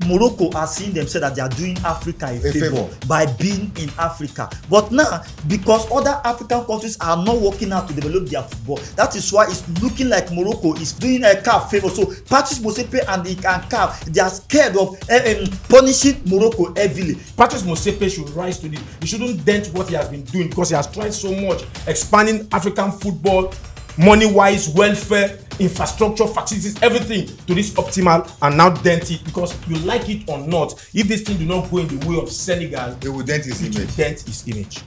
Morocco are seeing themselves that they are doing Africa a favor by being in Africa. But now, because other African countries are not working out to develop their football, that is why it's looking like Morocco is doing a CAF favor. So Patrice Motsepe and CAF, they are scared of punishing Morocco heavily. Patrice Motsepe should rise to this. He shouldn't dent what he has been doing, because he has tried so much expanding African football, money-wise, welfare, infrastructure, facilities, everything to this optimal, and now dent it, because you like it or not, if this thing do not go in the way of Senegal, it will dent his image.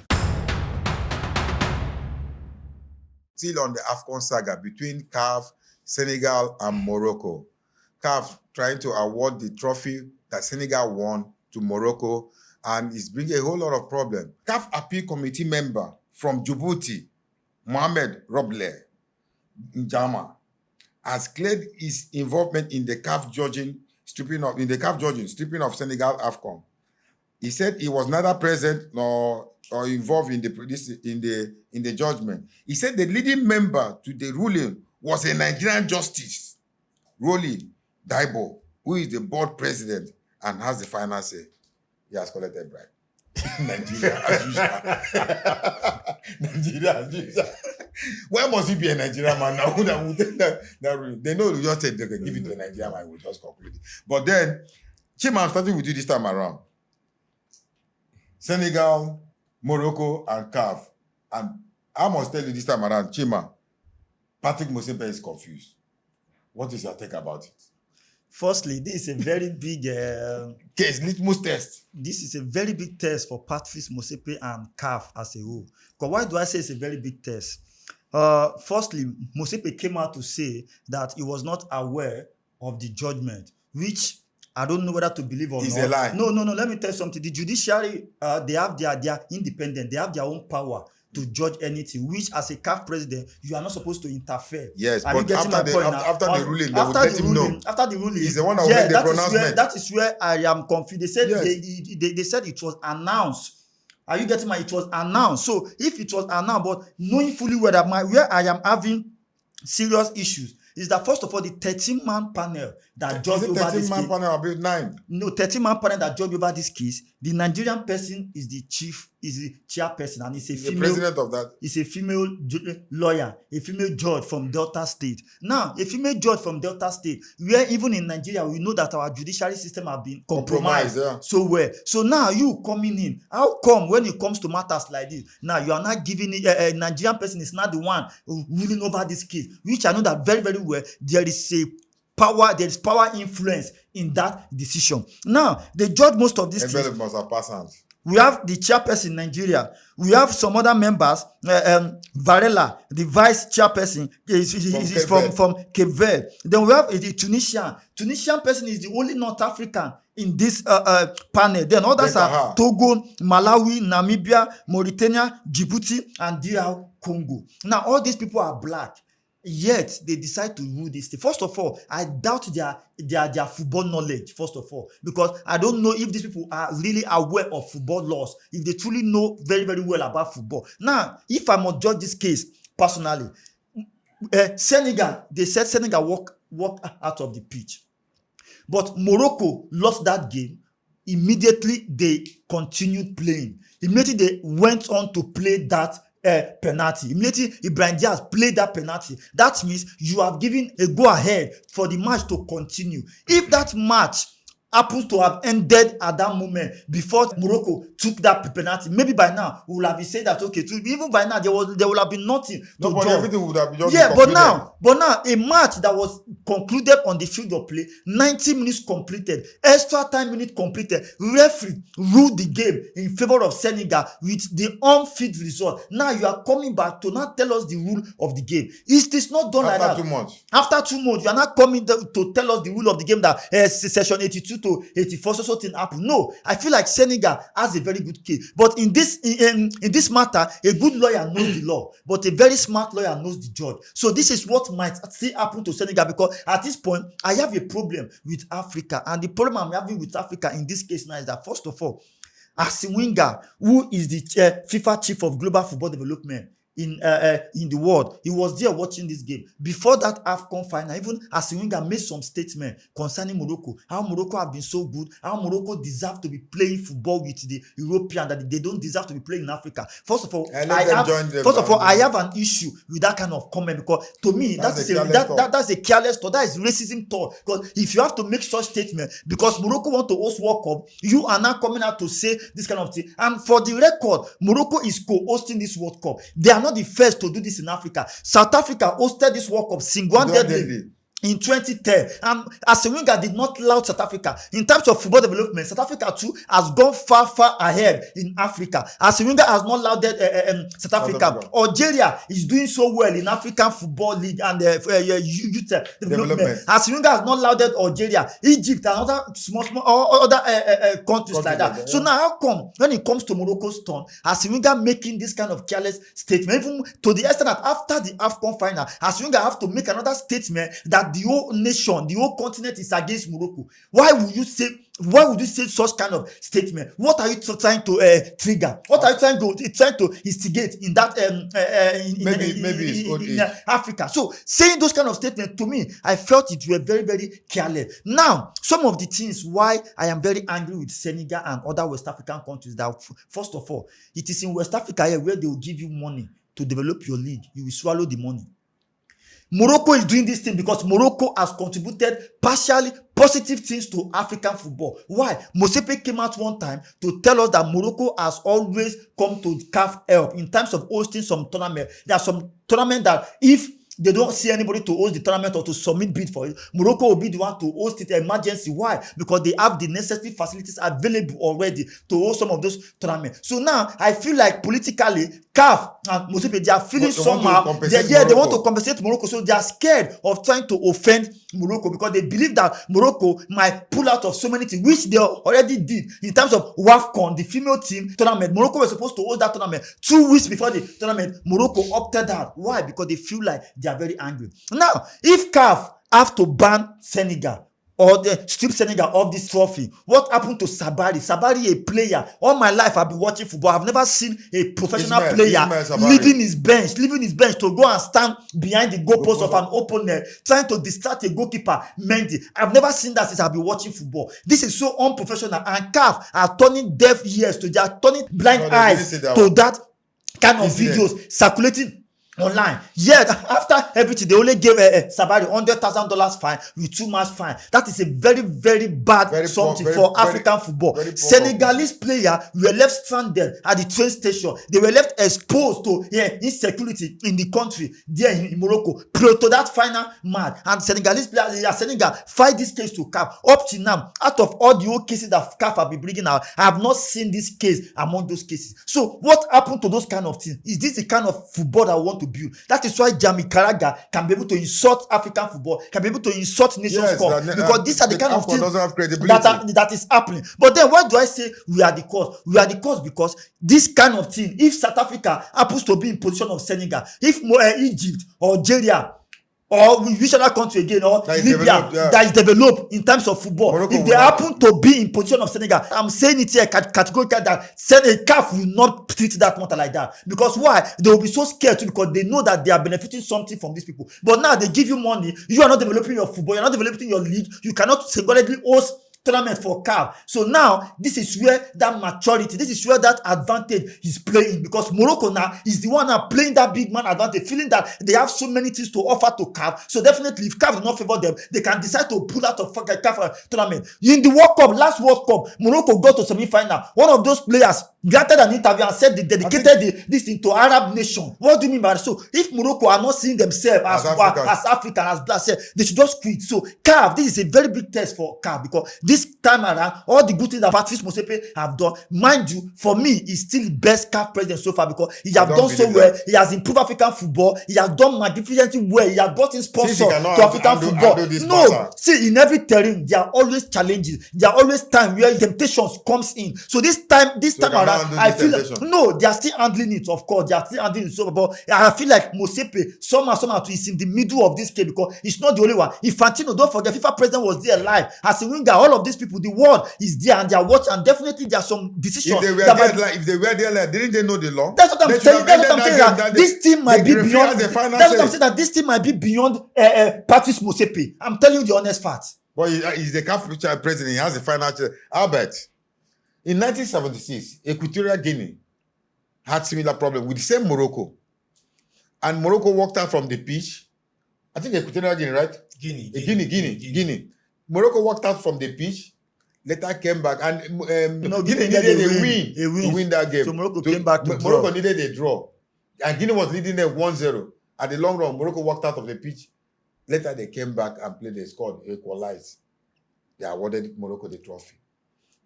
Still on the AFCON saga between CAF, Senegal, and Morocco. CAF trying to award the trophy that Senegal won to Morocco, and it's bringing a whole lot of problems. CAF Appeal Committee member from Djibouti, Mohamed Roble Njama, has claimed his involvement in the CAF stripping of Senegal AFCON. He said he was neither present nor involved in the judgment. He said the leading member to the ruling was a Nigerian justice, Rolly Daibo, who is the board president and has the final say. He has collected bribe. Nigeria as usual. Why must he be a Nigerian man now? They know you just said they can give it to a Nigerian man, we'll just conclude it. But then, Chima, I'm starting with you this time around. Senegal, Morocco, and CAF. And I must tell you this time around, Chima, Patrick Motsepe is confused. What is your take about it? Firstly, this is a very big case, litmus test. This is a very big test for Patrice Motsepe and CAF as a whole. Because why do I say it's a very big test? Firstly, Motsepe came out to say that he was not aware of the judgment, which I don't know whether to believe or not. It's a lie. No. Let me tell you something. The judiciary, they are independent. They have their own power to judge anything, which as a CAF president, you are not supposed to interfere. Yes, but after the ruling, they would let him know. After the ruling, he's the one that will make the pronouncement. That is where I am confused. They said they said it was announced. Are you getting my? It was announced. So if it was announced, but knowing fully where I am having serious issues is that first of all, the 13-man panel that judged over this case. 13-man panel about 9. No, 13-man panel that judged over this case. The Nigerian person is the chairperson, and it's a female. The president of that. It's a female lawyer, a female judge from Delta State. Now, a female judge from Delta State, where even in Nigeria, we know that our judiciary system have been compromised. So well. So now you coming in, how come when it comes to matters like this, now you are not giving it, a Nigerian person is not the one ruling over this case, which I know that very, very well, there is power influence in that decision. Now, they judge most of these things. We have the chairperson in Nigeria. We have some other members. Varela, the vice chairperson, is from Cape Verde. Then we have the Tunisian. Tunisian person is the only North African in this panel. Then others are Togo, Malawi, Namibia, Mauritania, Djibouti, and DR Congo. Now, all these people are black. Yet they decide to rule this thing. First of all, I doubt their football knowledge, first of all, because I don't know if these people are really aware of football laws, if they truly know very, very well about football. Now, if I must judge this case personally, Senegal, they said Senegal walked out of the pitch. But Morocco lost that game. Immediately, they continued playing. Immediately, they went on to play that penalty. Immediately, Ibrahim Diaz played that penalty. That means you have given a go-ahead for the match to continue. If that match happens to have ended at that moment before Morocco took that penalty, maybe by now we will have said that okay, even by now there will have been nothing to judge. Everything would have been just but now a match that was concluded on the field of play, 90 minutes completed, extra time minute completed, referee ruled the game in favor of Senegal with the on-field result. Now you are coming back to not tell us the rule of the game. It is not done like that. After 2 months, you are not coming to tell us the rule of the game that session 82 to 84 so thing happened. No, I feel like Senegal has a very good case, but in this matter, a good lawyer knows the law, but a very smart lawyer knows the judge. So this is what might still happen to Senegal, because at this point I have a problem with Africa, and the problem I'm having with Africa in this case now is that first of all, Arsene Wenger, who is the FIFA chief of global football development, in the world. He was there watching this game. Before that AFCON final, even Arsene Wenger made some statement concerning Morocco, how Morocco have been so good, how Morocco deserve to be playing football with the European, that they don't deserve to be playing in Africa. First of all, I have an issue with that kind of comment, because to me, that's a careless thought. That is racism thought. Because if you have to make such statement because Morocco want to host World Cup, you are now coming out to say this kind of thing. And for the record, Morocco is co-hosting this World Cup. They are not the first to do this in Africa. South Africa hosted this World Cup single-handedly in 2010, and Arsene Wenger did not allow South Africa. In terms of football development, South Africa too has gone far ahead in Africa. Arsene Wenger has not allowed South Africa. Algeria is doing so well in African Football League and youth development. Arsene Wenger has not allowed Algeria, Egypt, and other small other countries like that. So now, how come when it comes to Morocco's turn, Arsene Wenger making this kind of careless statement, even to the extent that after the AFCON final, Arsene Wenger have to make another statement that the whole nation, the whole continent is against Morocco? Why would you say such kind of statement? What are you trying to trigger? What are you trying to instigate in that in Africa? So saying those kind of statements, to me, I felt it were very, very careless. Now, some of the things why I am very angry with Senegal and other West African countries, that first of all, it is in West Africa here where they will give you money to develop your league. You will swallow the money. Morocco is doing this thing because Morocco has contributed partially positive things to African football. Why? Motsepe came out one time to tell us that Morocco has always come to CAF help in terms of hosting some tournament. There are some tournament that if they don't see anybody to host the tournament or to submit bid for it, Morocco will be the one to host it emergency. Why? Because they have the necessary facilities available already to host some of those tournaments. So now I feel like politically, CAF and Motsepe, they are feeling somehow they want to compensate Morocco. So they are scared of trying to offend Morocco because they believe that Morocco might pull out of so many things, which they already did in terms of AFCON, the female team tournament. Morocco was supposed to host that tournament 2 weeks before the tournament. Morocco opted out. Why? Because they feel like they are very angry. Now, if CAF have to ban Senegal or they strip Senegal of this trophy, what happened to Sabari? Sabari, a player. All my life I've been watching football. I've never seen a professional player leaving his bench to go and stand behind the goalpost of an opponent, trying to distract a goalkeeper, Mendy. I've never seen that since I've been watching football. This is so unprofessional, and CAF are turning deaf ears to, they are turning blind eyes to that kind of videos circulating online. Yeah, after everything, they only gave Sabari $100,000 fine with 2 match fine. That is a very, very bad something for African football. Senegalese players were left stranded at the train station. They were left exposed to insecurity in the country there in Morocco prior to that final match. And Senegalese players, Senegal fight this case to CAF. Up to now, out of all the old cases that CAF have been bringing out, I have not seen this case among those cases. So what happened to those kind of things? Is this the kind of football that I want to build? That is why Jamie Carragher can be able to insult African football, can be able to insult nations sport, because these are the kind of things that is happening. But then why do I say we are the cause? We are the cause because this kind of thing, if South Africa happens to be in position of Senegal, if Egypt or Algeria or which other country again, or Libya that is developed in terms of football, Morocco, if they happen to be in position of Senegal, I'm saying it here categorically that CAF will not treat that matter like that. Because why? They will be so scared too, because they know that they are benefiting something from these people. But now they give you money, you are not developing your football, you are not developing your league, you cannot singularly host tournament for CAF. So now this is where that maturity, this is where that advantage is playing, because Morocco now is the one now playing that big man advantage, feeling that they have so many things to offer to CAF. So definitely if CAF do not favor them, they can decide to pull out of CAF tournament. In the World Cup, last World Cup, Morocco got to semi-final. One of those players granted an interview and said they dedicated this thing to Arab nation. What do you mean by that? So if Morocco are not seeing themselves as African, as black, they should just quit. So CAF, this is a very big test for CAF, because this time around, all the good things that Patrice Motsepe have done, mind you, for me, he's still the best CAF president so far, because he has done so well. He has improved African football. He has done magnificently well. He has brought in sponsors to African football. No, see, in every terrain, there are always challenges. There are always times where temptations comes in. So this time around, I feel like, no, they are still handling it. Of course, they are still handling it. So, but I feel like Motsepe somehow is in the middle of this case, because it's not the only one. Infantino, don't forget, FIFA president was there live. Arsene Wenger, all of these people, the world is there and they are watching, and definitely there are some decisions. If they were there, didn't they know the law? That's what I'm saying. That's what I'm saying. That this team might be beyond. That's what I'm saying. That this team might be beyond Patrice Motsepe. I'm telling you the honest fact. But he's the CAF president. He has the final. Albert, in 1976, Equatorial Guinea had similar problem with the same Morocco, and Morocco walked out from the pitch. I think Equatorial Guinea, right? Guinea. Morocco walked out from the pitch. Later came back, and Guinea needed a win to win that game. So Morocco came back to Morocco draw. needed a draw, and Guinea was leading them 1-0. At the long run, Morocco walked out of the pitch. Later, they came back and played. They scored, equalized. They awarded Morocco the trophy.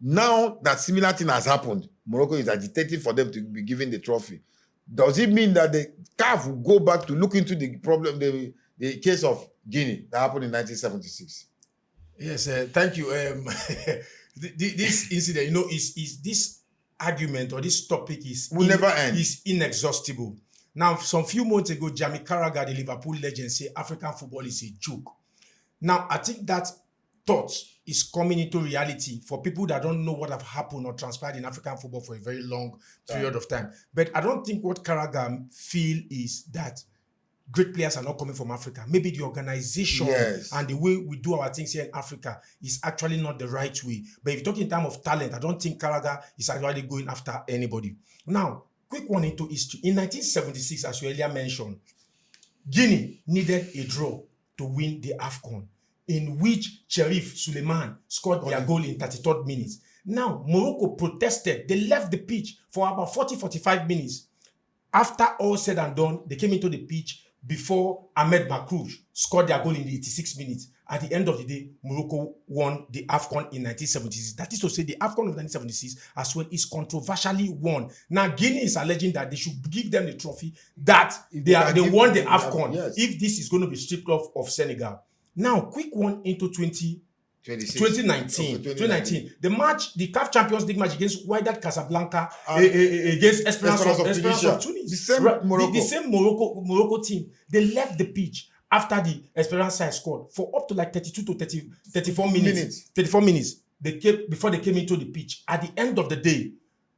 Now that similar thing has happened, Morocco is agitating for them to be given the trophy. Does it mean that the CAF will go back to look into the problem, the case of Guinea that happened in 1976? Yes, thank you. This incident, is this argument or this topic will never end. Is inexhaustible. Now, some few months ago, Jamie Carragher, the Liverpool legend, said African football is a joke. Now, I think that thought is coming into reality for people that don't know what have happened or transpired in African football for a very long period of time. But I don't think what Carragher feel is that great players are not coming from Africa. Maybe the organization and the way we do our things here in Africa is actually not the right way. But if you talk in terms of talent, I don't think Carragher is actually going after anybody. Now, quick one into history. In 1976, as you earlier mentioned, Guinea needed a draw to win the AFCON, in which Sheriff Suleiman scored their goal in 33rd minutes. Now, Morocco protested. They left the pitch for about 40-45 minutes. After all said and done, they came into the pitch before Ahmed Makrouj scored their goal in the 86 minutes. At the end of the day, Morocco won the AFCON in 1976. That is to say, the AFCON of 1976 as well is controversially won. Now, Guinea is alleging that they should give them the trophy that they won the AFCON if this is going to be stripped off of Senegal. Now, quick one into 2019. The CAF Champions League match against Wydad Casablanca against Esperance of Tunis. The same Morocco team. They left the pitch after the Esperance side scored for up to like 34 minutes. 34 minutes. Before they came into the pitch. At the end of the day,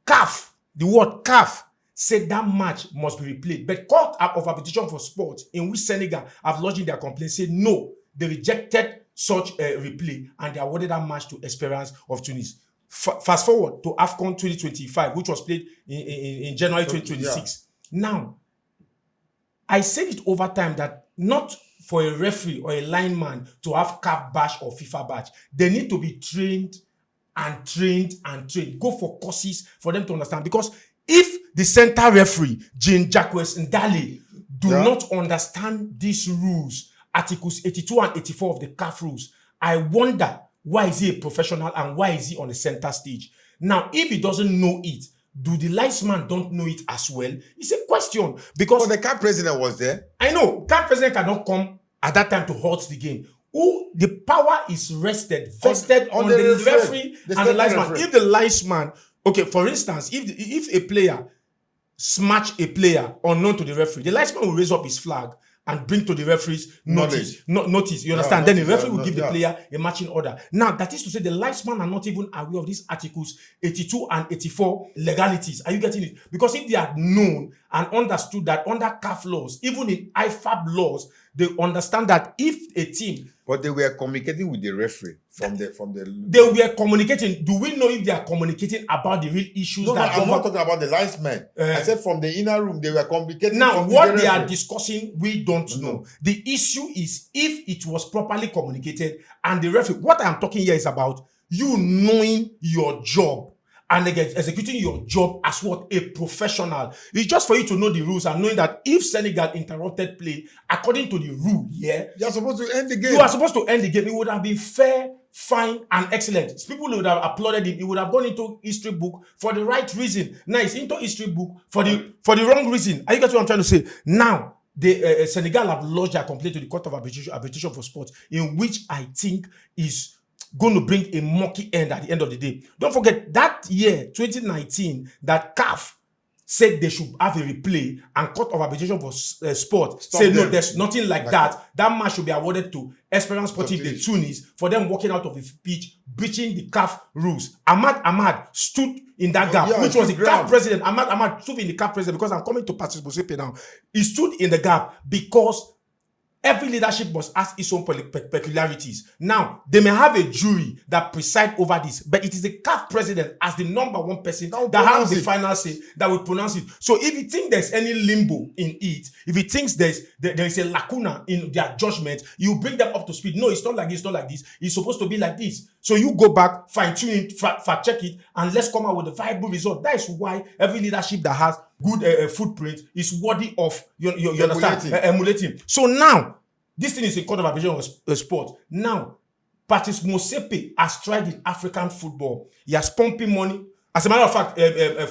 CAF, the word CAF, said that match must be replayed. But Court of Arbitration for Sports, in which Senegal have lodged their complaint, said no. They rejected such a replay and they awarded that match to Esperance of Tunis. Fast forward to AFCON 2025, which was played in January 2026. Now, I said it over time that not for a referee or a lineman to have CAF badge or FIFA badge. They need to be trained. Go for courses for them to understand. Because if the center referee, Jean-Jacques Ndale, do not understand these rules, Articles 82 and 84 of the CAF rules, I wonder why is he a professional and why is he on the center stage? Now, if he doesn't know it, do the linesman don't know it as well? It's a question. Because the CAF president was there. I know. CAF president cannot come at that time to halt the game. The power is vested on the referee and the linesman. If the linesman, okay, for instance, if a player smash a player unknown to the referee, the linesman will raise up his flag and bring to the referee's notice. You understand? Then the referee will give the player a matching order. Now, that is to say the linesman are not even aware of these articles 82 and 84 legalities. Are you getting it? Because if they had known and understood that under CAF laws, even in IFAB laws, they understand that if a team... But they were communicating with the referee from the... They were communicating. Do we know if they are communicating about the real issues? No, I'm not talking about the linesman. I said from the inner room, they were communicating. Now, what they are discussing, we don't know. The issue is if it was properly communicated and the referee... What I'm talking here is about you knowing your job and executing your job as what? A professional. It's just for you to know the rules and knowing that if Senegal interrupted play, according to the rule, you're supposed to end the game. You are supposed to end the game. It would have been fair, fine, and excellent. People would have applauded him. It would have gone into history book for the right reason. Now it's into history book for the wrong reason. Are you getting what I'm trying to say? Now, the Senegal have lodged a complaint to the Court of Arbitration for Sports, in which I think is going to bring a murky end at the end of the day. Don't forget that year, 2019, that CAF said they should have a replay, and Court of Arbitration for Sport Stop said no, them. there's nothing like that. That match should be awarded to Esperance Sportive de Tunis for them walking out of the pitch, breaching the CAF rules. Ahmad stood in that gap, which was the CAF president. Ahmad stood in the CAF president, because I'm coming to Patrice Motsepe now. He stood in the gap because every leadership must ask its own peculiarities. Now, they may have a jury that preside over this, but it is the CAF president as the number one person that has the final say that will pronounce it. So if you think there's any limbo in it, if he thinks there is a lacuna in their judgment, you bring them up to speed. No, it's not like this, it's not like this. It's supposed to be like this. So you go back, fine-tune it, fact check it, and let's come out with a viable result. That is why every leadership that has good footprint is worthy of, you understand, emulating. So now, this thing is a Court of Arbitration of Sport. Now, Patrice Motsepe has tried in African football. He has pumping money. As a matter of fact,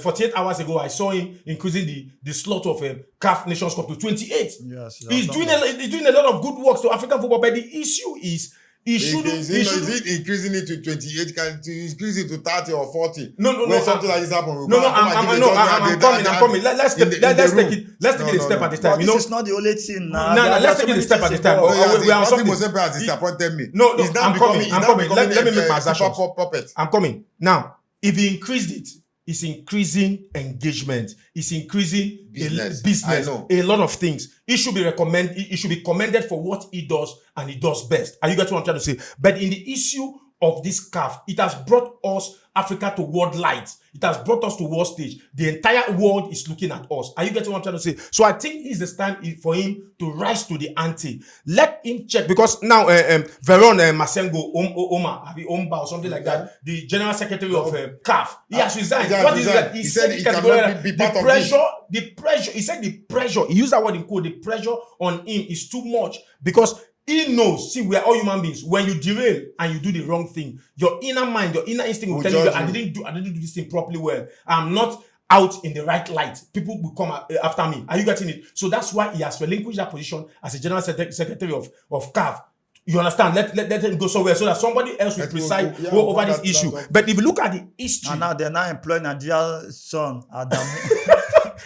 48 hours ago, I saw him increasing the slot of CAF Nations Cup to 28. Yes, he's doing a lot of good work to African football, but the issue is Is it increasing it to 28? Can to increase it to 30 or 40? No. When something like this happens, I'm coming. Let's take it a step at a time. This is not the only thing now. Let's take it a step at a time. We are something. Motsepe has disappointed me. No, I'm coming. Let me make my assertions. Puppet. I'm coming. Now, if he increased it, it's increasing engagement. It's increasing business. I know. A lot of things. It should be commended for what he does, and he does best. Are you getting what I'm trying to say? But in the issue of this CAF, it has brought us Africa to world light. It has brought us to world stage. The entire world is looking at us. Are you getting what I'm trying to say? So I think it's the time for him to rise to the ante. Let him check, because now Veron Masengo Omba or something like that, the general secretary of CAF, he has resigned. What is that? He said he cannot be part of this. The pressure. He said the pressure. He used that word in code. The pressure on him is too much, because he knows, see, we are all human beings. When you derail and you do the wrong thing, your inner mind, your inner instinct will tell you, I didn't do this thing properly well. I'm not out in the right light. People will come after me. Are you getting it? So that's why he has relinquished that position as a general secretary of CAF. You understand? Let him go somewhere so that somebody else will preside over this issue. But if you look at the history, and now they're now employing Nigeria's son Adamu.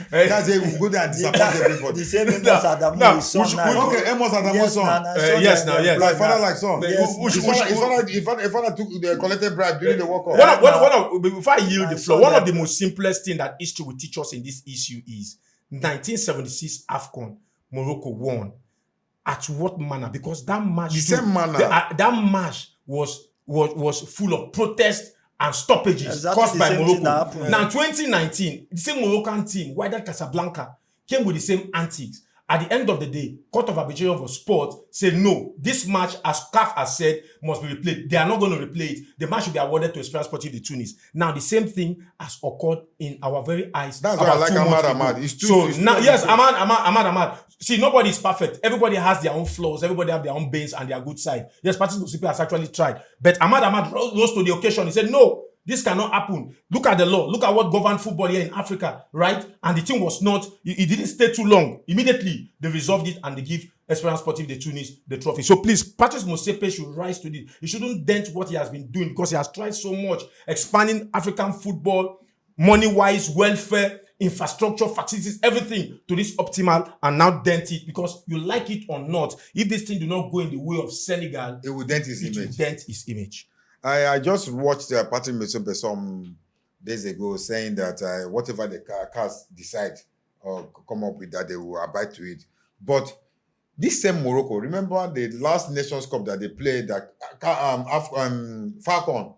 That's it. We go there and disappoint everybody. The same Amos Adamu is son now. Okay, Amos Adamu's son. Yes, Like father, like son. His father took the collected bribe during the World Cup. Before I yield the floor, one of the most simplest thing that history will teach us in this issue is 1976 AFCON, Morocco won. At what manner? Because that match, the same manner, that match was full of protest and stoppages caused by Morocco. Now, 2019, the same Moroccan team, Wydad Casablanca, came with the same antics. At the end of the day, Court of Arbitration for Sport said no, this match, as CAF has said, must be replayed. They are not going to replay it. The match should be awarded to Esperance Sportive de Tunis. Now, the same thing has occurred in our very eyes. That's why I like Ahmad. Ahmad. See, nobody is perfect. Everybody has their own flaws. Everybody have their own banes and their good side. Yes, Patrice Motsepe has actually tried. But Ahmad rose to the occasion. He said, no, this cannot happen. Look at the law. Look at what governed football here in Africa, right? And the thing was not, it didn't stay too long. Immediately, they resolved it and they give Esperance Sportive de Tunis the trophy. So please, Patrice Motsepe should rise to this. He shouldn't dent what he has been doing, because he has tried so much, expanding African football, money-wise, welfare, infrastructure, facilities, everything to this optimal, and now dent it, because you like it or not, if this thing do not go in the way of Senegal, it will dent his image. I just watched Patrice Motsepe some days ago saying that whatever the CAS decide or come up with, that they will abide to it. But this same Morocco, remember the last Nations Cup that they played, that Falcon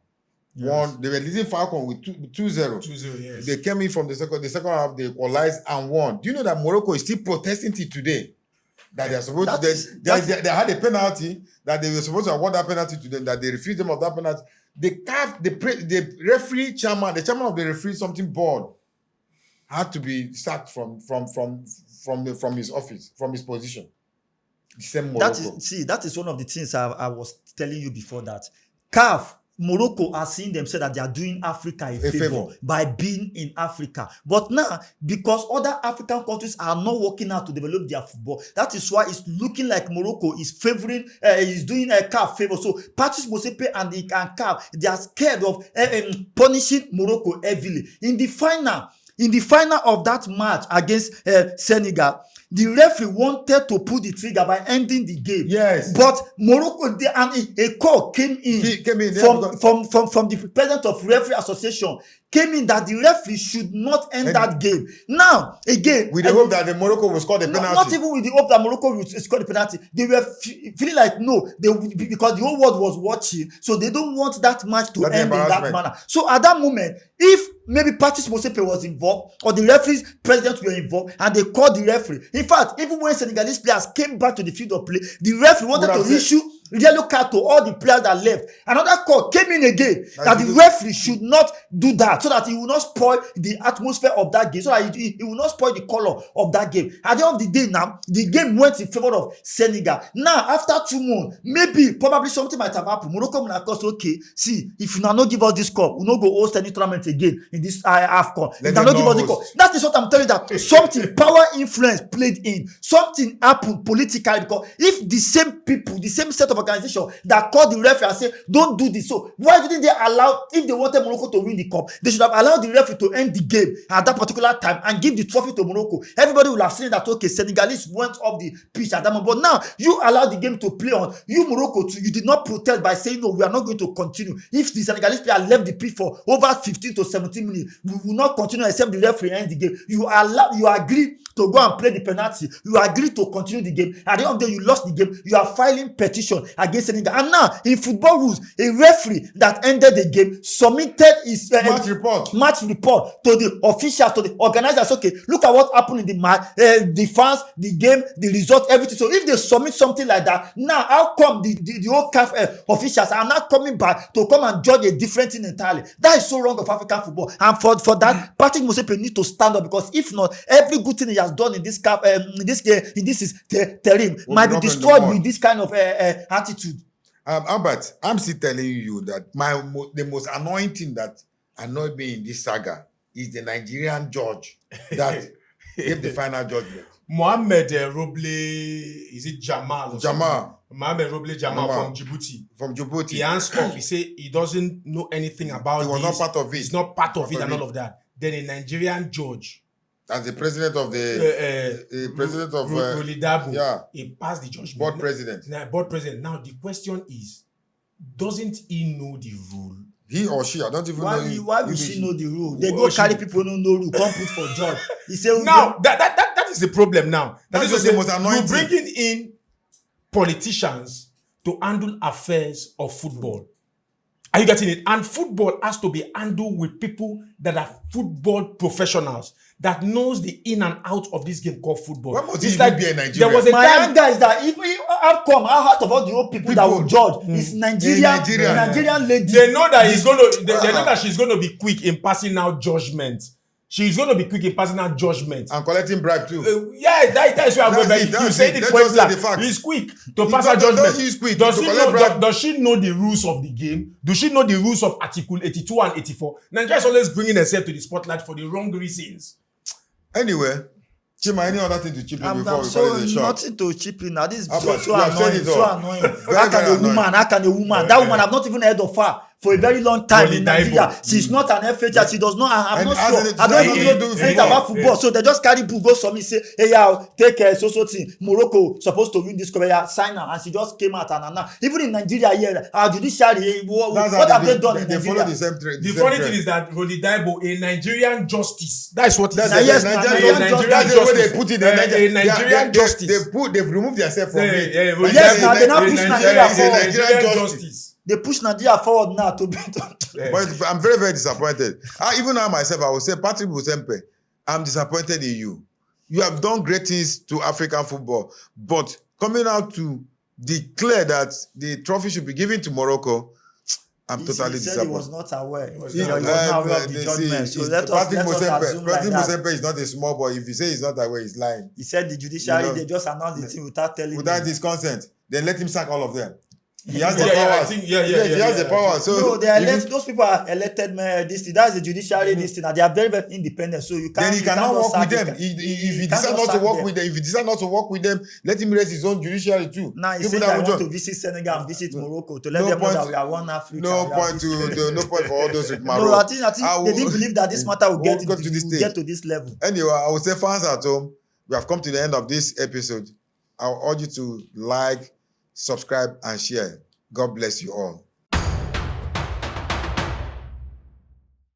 won. They were leading Falcon with 2-0. 2-0, yes. They came in from the second half, they equalized and won. Do you know that Morocco is still protesting till today? That they are supposed they had a penalty, that they were supposed to award that penalty to them, that they refused them of that penalty. The referee chairman, the chairman of the referee something board, had to be sacked from his office, from his position. The same Morocco. That is one of the things I was telling you before, that CAF, Morocco are seeing themselves that they are doing Africa a favor by being in Africa. But now, because other African countries are not working out to develop their football, that is why it's looking like Morocco is favoring, is doing a CAF favor. So Patrice Motsepe and CAF, they are scared of punishing Morocco heavily. In the final, in the final of that match against Senegal, the referee wanted to pull the trigger by ending the game. Yes. But Morocco, and a call came in from the president of Referee Association, came in that the referee should not end that game. Now, again, with the hope that the Morocco will score the penalty. Not even with the hope that Morocco will score the penalty. They were feeling like no, because the whole world was watching, so they don't want that match to end in that manner. So at that moment, if maybe Patrice Motsepe was involved or the referee's president were involved and they called the referee. In fact, even when Senegalese players came back to the field of play, the referee wanted to issue yellow card to all the players that left. Another call came in again that the referee should not do that so that he will not spoil the atmosphere of that game, so that he will not spoil the color of that game. At the end of the day now, the game went in favor of Senegal. Now, after 2 months, probably something might have happened. Morocco will have course, okay, see, if you now not give us this cup, we'll not go host any tournament again in this AFCON. If you not give us the cup. That is what I'm telling you, that something, power influence played in. Something happened politically, because if the same people, the same set of organization that called the referee and say, don't do this. So why didn't they allow, if they wanted Morocco to win the cup, they should have allowed the referee to end the game at that particular time and give the trophy to Morocco. Everybody would have seen that, okay, Senegalese went off the pitch at that moment. But now, you allowed the game to play on. You, Morocco, you did not protest by saying, no, we are not going to continue. If the Senegalese player left the pitch for over 15 to 17 minutes, we will not continue except the referee end the game. You agree to go and play the penalty. You agree to continue the game. At the end of the day, you lost the game. You are filing petition against Senegal. And now, in football rules, a referee that ended the game submitted his match report to the officials, to the organizers. Okay, look at what happened in the match, the fans, the game, the result, everything. So if they submit something like that, now how come the whole CAF officials are not coming back to come and judge a different thing entirely? That is so wrong of African football. And for that, Patrick Motsepe needs to stand up, because if not, every good thing he has done in this CAF, in this terrain might be destroyed with this kind of attitude. Albert, I'm still telling you that the most annoying thing that annoyed me in this saga is the Nigerian judge that gave the final judgment. Mohamed Roble, is it Jamal? Mohamed Roble Jamal from Djibouti. From Djibouti. He answered off. He said he doesn't know anything about it. He was not part of it. He's not part of it and all of that. Then a Nigerian judge, as the president of the president of Rolidabo, he passed the judgment. Board president. Now the question is, doesn't he know the rule? He or she, I don't even know. Why will she know the rule? They go carry people who don't know rule, come put for judge. He said, now that is the problem. Now that is the most annoying. You bringing in politicians to handle affairs of football. Are you getting it? And football has to be handled with people that are football professionals, that knows the in and out of this game called football. What must like be in Nigeria? There was a time, guys, that if we have come out of all the old people that will judge, it's Nigerian lady. They know that they know that she's going to be quick in passing out judgment. She's going to be quick in passing out judgment. And collecting bribe too. That is where I'm going. You say the point blank. He's quick to pass out judgment. Does she know the rules of the game? Does she know the rules of Article 82 and 84? Nigeria is always bringing herself to the spotlight for the wrong reasons. Anyway, Chima, any other thing to chip in before we call it a shot? Nothing to chip in. Now this is so annoying. How can a woman? That woman, I've not even heard of her for a very long time in Nigeria. She's not an FHR. She does not. I'm not sure. I don't even know anything about football. So they just carry book, go submit, say, hey, yeah, take so thing. Morocco supposed to win this cup. Yeah, sign her. And she just came out and even in Nigeria here, our judiciary, what have they done in Nigeria? The funny thing is that Rolidabo, a Nigerian justice. That's what it is. Yes, Nigerian justice. A Nigerian justice. They've removed themselves from it. Yes, now they now push Nigeria forward. Nigerian justice. They push Nigeria forward now to be But I'm very, very disappointed. Even I myself, I will say, Patrick Motsepe, I'm disappointed in you. You have done great things to African football, but coming out to declare that the trophy should be given to Morocco, I'm totally disappointed. He was not aware. He was not aware of the judgment. So let us assume like that. Motsepe is not a small boy. If you say he's not aware, he's lying. He said the judiciary, they just announced the thing without telling him. Without his consent. Then let him sack all of them. He has the Yeah, power. I think, yeah, He has the power. So No, they elect those people are elected. Man, that's the judiciary. This thing, and they are very, very independent. So you can't. then he you cannot cannot work with sack them. it. If he You decide cannot not to sack work them. with them, if he decide not to work with them, let him raise his own judiciary too. Now he People said that that I will want join. to visit Senegal and visit Morocco to let No them know point- that we are one Africa. No we are point no point for all those with Morocco. No, I think they didn't believe that this matter will get to this stage. get to this level. Anyway, I would say fans at home, we have come to the end of this episode. I will urge you to like, subscribe, and share. God bless you all.